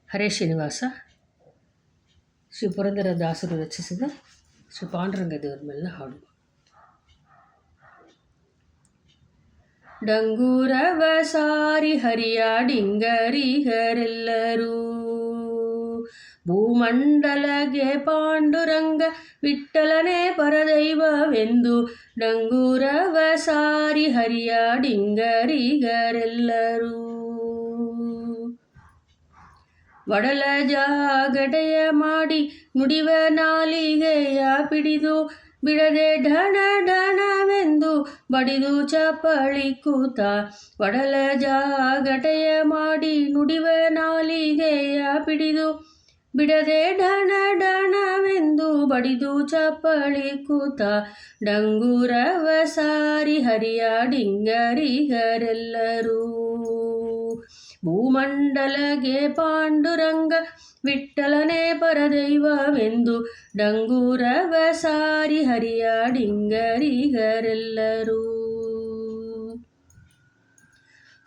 ಹರೇ ಶ್ರೀನಿವಾಸ ಶ್ರೀ ಪುರಂದರದಾಸರು ರಚಿಸಿದ ಶ್ರೀ ಪಾಂಡುರಂಗ ದೇವರ ಮೇಲಿನ ಹಾಡು. ಡಂಗೂರವ ಸಾರಿ ಹರಿಯಾಡಿಂಗರಿಗರೆಲ್ಲರೂ ಭೂಮಂಡಲಗೆ ಪಾಂಡುರಂಗ ವಿಠ್ಠಲನೇ ಪರದೈವವೆಂದು ಡಂಗೂರವ ಸಾರಿ ಹರಿಯಾಡಿಂಗರಿಗರೆಲ್ಲರೂ ಒಡಲ ಜಾಗಟೆಯ ಮಾಡಿ ನುಡಿವ ನಾಲಿಗೆಯ ಪಿಡಿದು ಬಿಡದೆ ಢಣ ಢಣವೆಂದು ಬಡಿದು ಚಪ್ಪಳಿ ಕೂತ ಒಡಲ ಜಾಗಟೆಯ ಮಾಡಿ ನುಡಿವ ನಾಲಿಗೆಯ ಪಿಡಿದು ಬಿಡದೆ ಢಣ ಢಣವೆಂದು ಬಡಿದು ಚಪ್ಪಳಿ ಕೂತ ಡಂಗೂರವ ಸಾರಿ ಹರಿಯಾಡಿಂಗರಿಗರೆಲ್ಲರೂ ಭೂಮಂಡಲಗೆ ಪಾಂಡುರಂಗ ವಿಠ್ಠಲನೇ ಪರದೈವವೆಂದು ಡಂಗೂರವ ಸಾರಿ ಹರಿಯಾಡಿಂಗರಿಗರೆಲ್ಲರೂ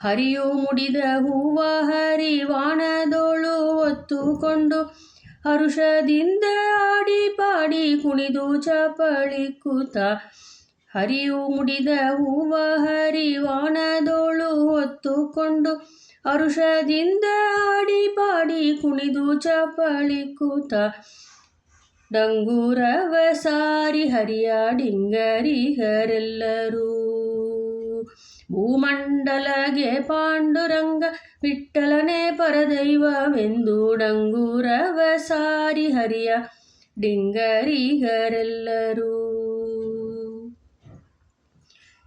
ಹರಿಯು ಮುಡಿದ ಹೂವ ಹರಿವಾಣದೋಳು ಹೊತ್ತುಕೊಂಡು ಹರುಷದಿಂದ ಆಡಿ ಪಾಡಿ ಕುಣಿದು ಚಪಳಿ ಕೂತ ಹರಿಯು ಮುಡಿದ ಹೂವ ಹರಿವಾಣದೋಳು ಹೊತ್ತುಕೊಂಡು ಹರುಷದಿಂದ ಆಡಿ ಪಾಡಿ ಕುಣಿದು ಚಪಳಿ ಕೂತ ಡಂಗೂರವ ಸಾರಿ ಹರಿಯಾಡಿಂಗರಿಗರೆಲ್ಲರೂ ಭೂಮಂಡಲಗೆ ಪಾಂಡುರಂಗ ವಿಠ್ಠಲನೇ ಪರದೈವವೆಂದು ಡಂಗೂರವ ಸಾರಿ ಹರಿಯಾಡಿಂಗರಿಗರೆಲ್ಲರೂ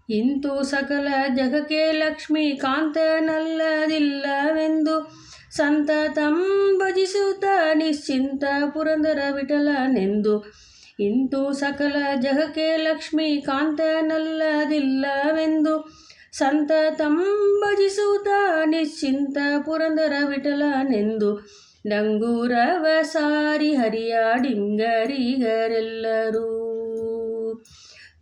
ಇಂತು ಸಕಲ ಜಗಕ್ಕೆ ಲಕ್ಷ್ಮೀ ಕಾಂತನಲ್ಲದಿಲ್ಲವೆಂದು ಸಂತತಂ ಭಜಿಸುತ್ತ ನಿಶ್ಚಿಂತ ಪುರಂದರ ವಿಠಲನೆಂದು ಇಂತು ಸಕಲ ಜಗಕ್ಕೆ ಲಕ್ಷ್ಮೀ ಕಾಂತನಲ್ಲದಿಲ್ಲವೆಂದು ಸಂತತಂ ಭಜಿಸುತ್ತ ನಿಶ್ಚಿಂತ ಪುರಂದರ ವಿಠಲನೆಂದು ಡಂಗೂರವ ಸಾರಿ ಹರಿಯಾಡಿಂಗರಿಗರೆಲ್ಲರೂ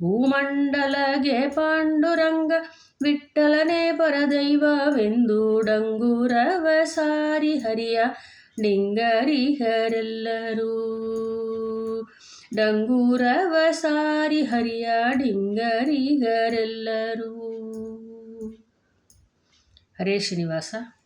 ಭೂಮಂಡಲಗೆ ಪಾಂಡುರಂಗ ವಿಠ್ಠಲನೇ ಪರದೈವವೆಂದು ಡಂಗೂರವ ಸಾರಿ ಹರಿಯಾಡಿಂಗರಿಗರೆಲ್ಲರೂ ಡಂಗೂರವ ಸಾರಿ ಹರಿಯಾಡಿಂಗರಿಗರೆಲ್ಲರೂ. ಹರೇ ಶ್ರೀನಿವಾಸ.